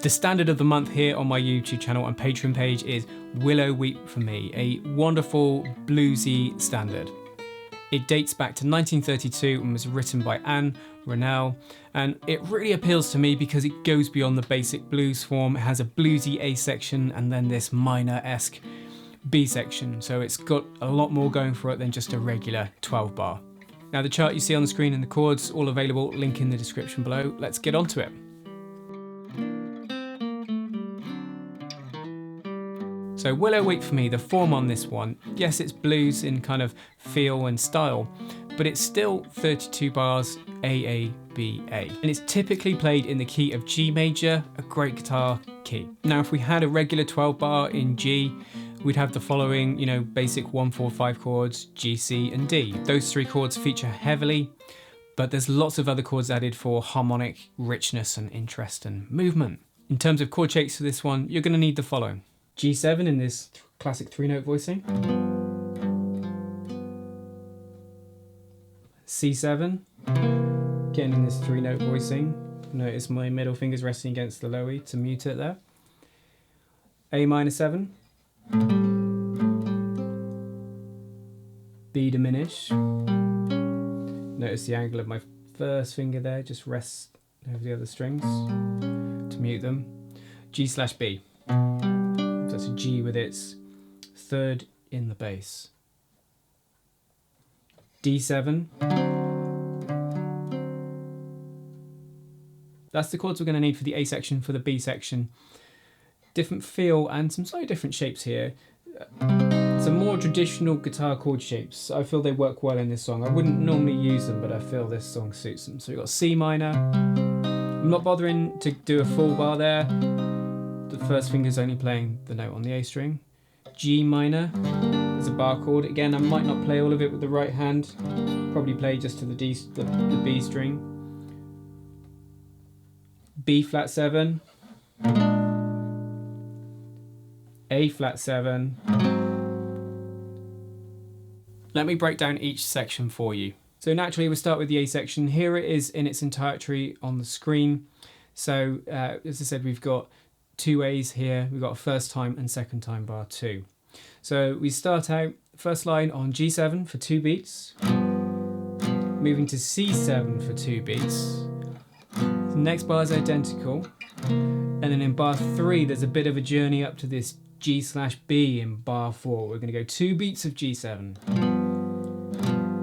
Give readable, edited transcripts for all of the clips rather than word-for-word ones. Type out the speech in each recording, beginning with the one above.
The standard of the month here on my YouTube channel and Patreon page is Willow Weep For Me, a wonderful bluesy standard. It dates back to 1932 and was written by Anne Rennell, and it really appeals to me because it goes beyond the basic blues form. It has a bluesy A section and then this minor-esque B section, so it's got a lot more going for it than just a regular 12 bar. Now the chart you see on the screen and the chords, all available, link in the description below. Let's get on to it. So Willow Weep For Me, the form on this one, yes, it's blues in kind of feel and style, but it's still 32 bars A, B, A. And it's typically played in the key of G major, a great guitar key. Now if we had a regular 12 bar in G, we'd have the following, basic 1, 4, 5 chords, G, C, and D. Those three chords feature heavily, but there's lots of other chords added for harmonic richness and interest and movement. In terms of chord shapes for this one, you're going to need the following. G7 in this classic 3-note voicing. C7, again in this 3-note voicing. Notice my middle finger's resting against the low E to mute it there. A minor 7. B diminished. Notice the angle of my first finger there, just rests over the other strings to mute them. G/B. That's a G with its third in the bass. D7. That's the chords we're going to need for the A section. For the B section, different feel and some slightly different shapes here. Some more traditional guitar chord shapes. I feel they work well in this song. I wouldn't normally use them, but I feel this song suits them. So we've got C minor. I'm not bothering to do a full bar there. The first finger's only playing the note on the A string. G minor is a bar chord. Again, I might not play all of it with the right hand. Probably play just to the B string. B flat 7. A flat 7. Let me break down each section for you. So naturally we'll start with the A section. Here it is in its entirety on the screen. So as I said, we've got 2 A's here. We've got a first time and second time bar 2. So we start out first line on G7 for 2 beats, moving to C7 for 2 beats. The next bar is identical, and then in bar 3 there's a bit of a journey up to this G/B in bar 4. We're going to go 2 beats of G7,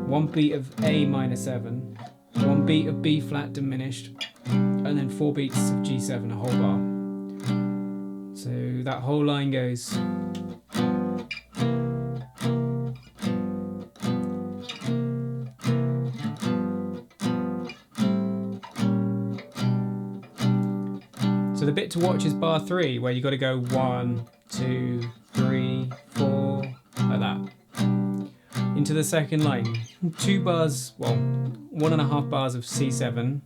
1 beat of A minor 7, 1 beat of B flat diminished, and then 4 beats of G7, a whole bar. So that whole line goes. So the bit to watch is bar 3, where you got to go 1, 2, 3, 4, like that. Into the second line, 2 bars, well, 1.5 bars of C7.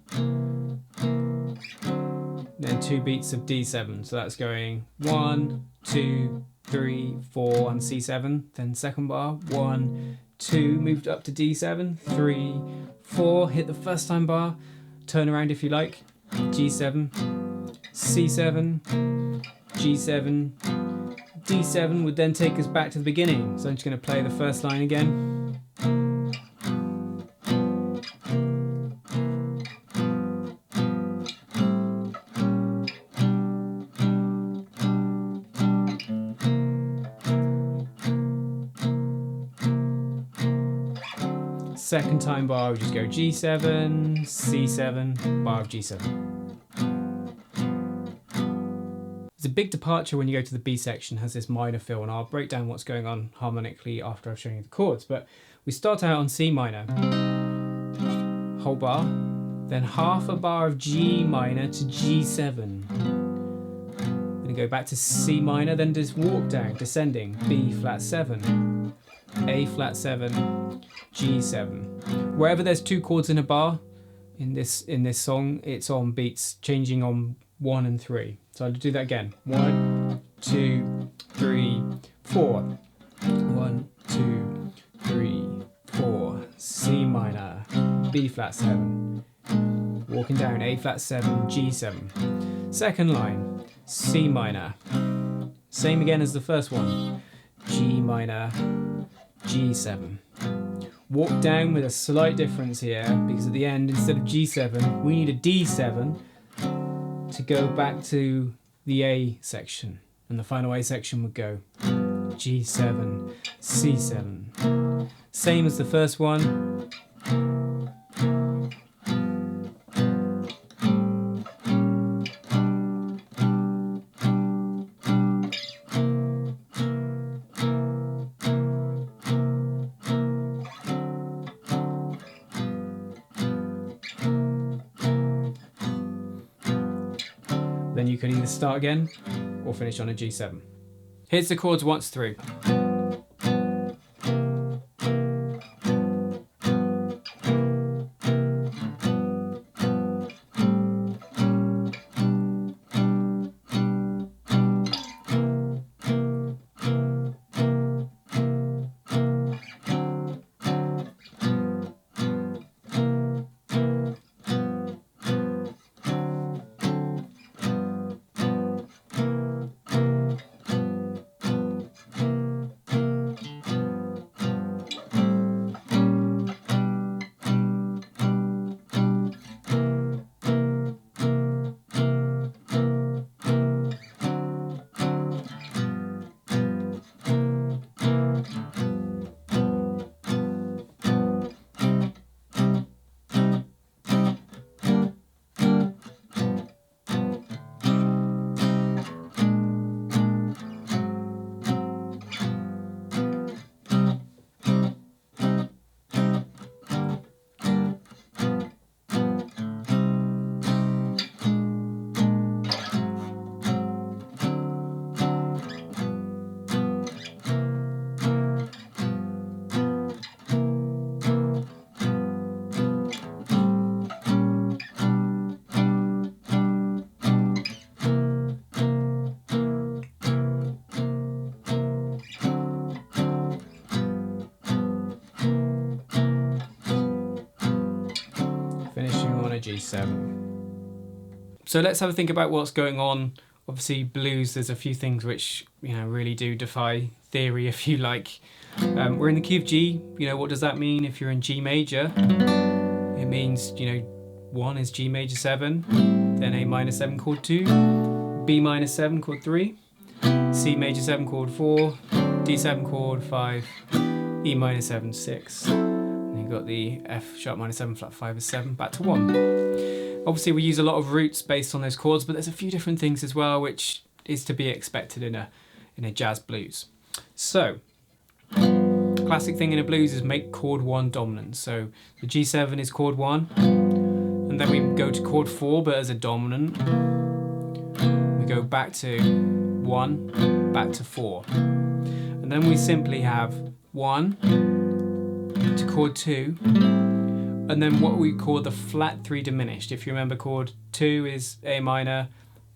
Then 2 beats of D7, so that's going 1, 2, 3, 4 on C7. Then second bar, 1, 2, moved up to D7, 3, 4, hit the first time bar, turn around if you like, G7, C7, G7, D7 would then take us back to the beginning. So I'm just going to play the first line again. Second time bar, we just go G7, C7, bar of G7. There's a big departure when you go to the B section, has this minor feel, and I'll break down what's going on harmonically after I've shown you the chords. But we start out on C minor, whole bar, then half a bar of G minor to G7. Then go back to C minor, then just walk down, descending, B flat 7, A flat 7, G7. Wherever there's 2 chords in a bar in this song, it's on beats changing on 1 and 3. So I'll do that again. 1, 2, 3, 4. 1, 2, 3, 4. C minor, B flat 7. Walking down, A flat 7, G7. Second line. C minor. Same again as the first one. G minor, G7. Walk down with a slight difference here, because at the end, instead of G7, we need a D7 to go back to the A section. And the final A section would go G7, C7. Same as the first one. Then you can either start again or finish on a G7. Here's the chords once through. G7. So let's have a think about what's going on. Obviously blues, there's a few things which, really do defy theory, if you like. We're in the key of G. What does that mean? If you're in G major, it means, 1 is G major 7, then A minor 7 chord 2, B minor 7 chord 3, C major 7 chord 4, D7 chord 5, E minor 7 6. You've got the F sharp minor 7 flat 5 is 7, back to 1. Obviously we use a lot of roots based on those chords, but there's a few different things as well which is to be expected in a jazz blues. So, classic thing in a blues is make chord 1 dominant. So the G7 is chord 1, and then we go to chord 4 but as a dominant. We go back to 1, back to 4. And then we simply have 1 to chord 2, and then what we call the flat 3 diminished. If you remember, chord 2 is A minor,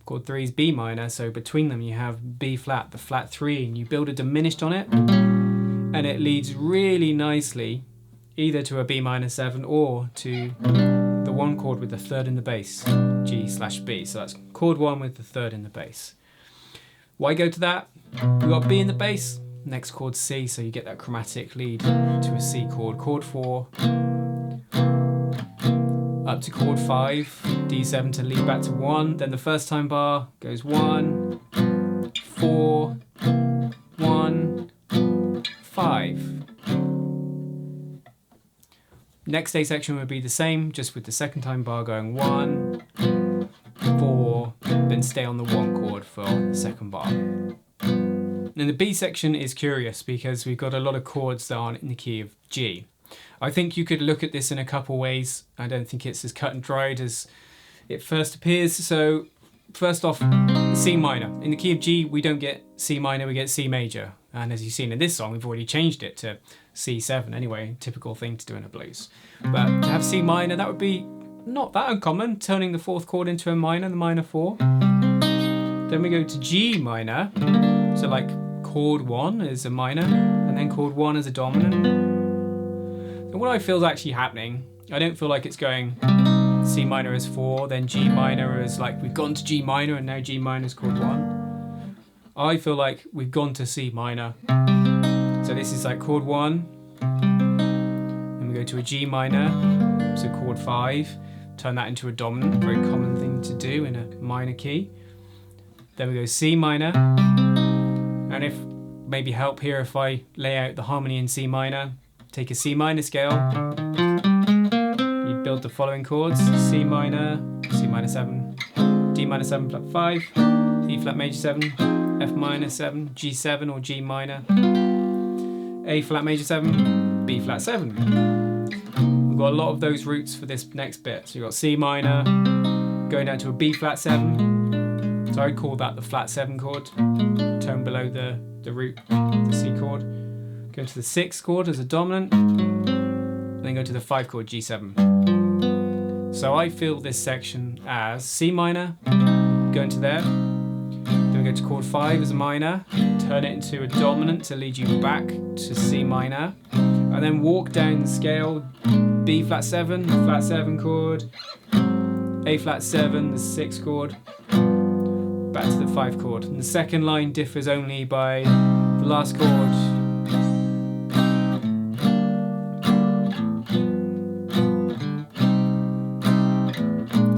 chord 3 is B minor, so between them you have B flat, the flat 3, and you build a diminished on it, and it leads really nicely either to a B minor 7 or to the 1 chord with the 3rd in the bass, G/B. So that's chord 1 with the 3rd in the bass. Why go to that? We've got B in the bass, next chord C, so you get that chromatic lead to a C chord. Chord 4, up to chord 5, D7 to lead back to 1, then the first time bar goes 1, 4, 1, 5. Next A section would be the same, just with the second time bar going 1, 4, then stay on the 1 chord for the second bar. And the B section is curious because we've got a lot of chords that aren't in the key of G. I think you could look at this in a couple ways. I don't think it's as cut and dried as it first appears. So first off, C minor. In the key of G, we don't get C minor, we get C major. And as you've seen in this song, we've already changed it to C7 anyway, typical thing to do in a blues. But to have C minor, that would be not that uncommon, turning the 4th chord into a minor, the minor 4. Then we go to G minor, so like chord 1 is a minor, and then chord 1 is a dominant. And what I feel is actually happening, I don't feel like it's going C minor is 4, then G minor is like we've gone to G minor and now G minor is chord 1. I feel like we've gone to C minor. So this is like chord 1, then we go to a G minor, so chord 5, turn that into a dominant, very common thing to do in a minor key. Then we go C minor, and if maybe help here if I lay out the harmony in C minor, take a C minor scale, you build the following chords: C minor 7, D minor 7 flat 5, E flat major 7, F minor 7, G7 or G minor, A flat major 7, B flat 7. We've got a lot of those roots for this next bit. So you've got C minor going down to a B flat 7. So I'd call that the flat 7 chord, tone below the root of the C chord. Go to the 6th chord as a dominant, and then go to the 5 chord, G7. So I feel this section as C minor, go into there, then we go to chord 5 as a minor, turn it into a dominant to lead you back to C minor, and then walk down the scale, B flat 7, the flat 7 chord, A flat 7, the 6th chord, back to the 5 chord. And the second line differs only by the last chord.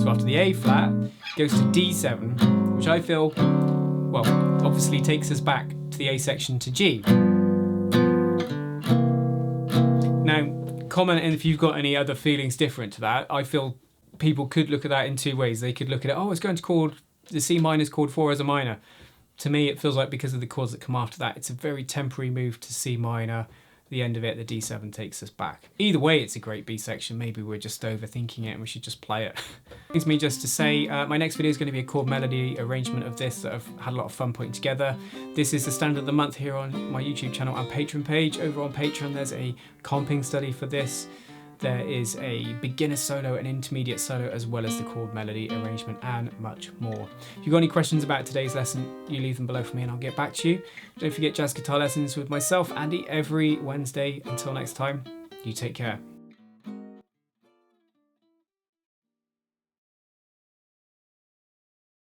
So after the A flat, it goes to D7, which I feel, well, obviously takes us back to the A section to G. Now, comment if you've got any other feelings different to that. I feel people could look at that in two ways. They could look at it, oh, it's going to chord, the C minor is chord 4 as a minor. To me, it feels like because of the chords that come after that, it's a very temporary move to C minor. The end of it, the D7 takes us back. Either way, it's a great B section. Maybe we're just overthinking it and we should just play it. Brings me just to say, my next video is going to be a chord melody arrangement of this that I've had a lot of fun putting together. This is the standard of the month here on my YouTube channel and Patreon page. Over on Patreon, there's a comping study for this. There is a beginner solo, an intermediate solo, as well as the chord melody arrangement and much more. If you've got any questions about today's lesson, you leave them below for me and I'll get back to you. Don't forget jazz guitar lessons with myself, Andy, every Wednesday. Until next time, you take care.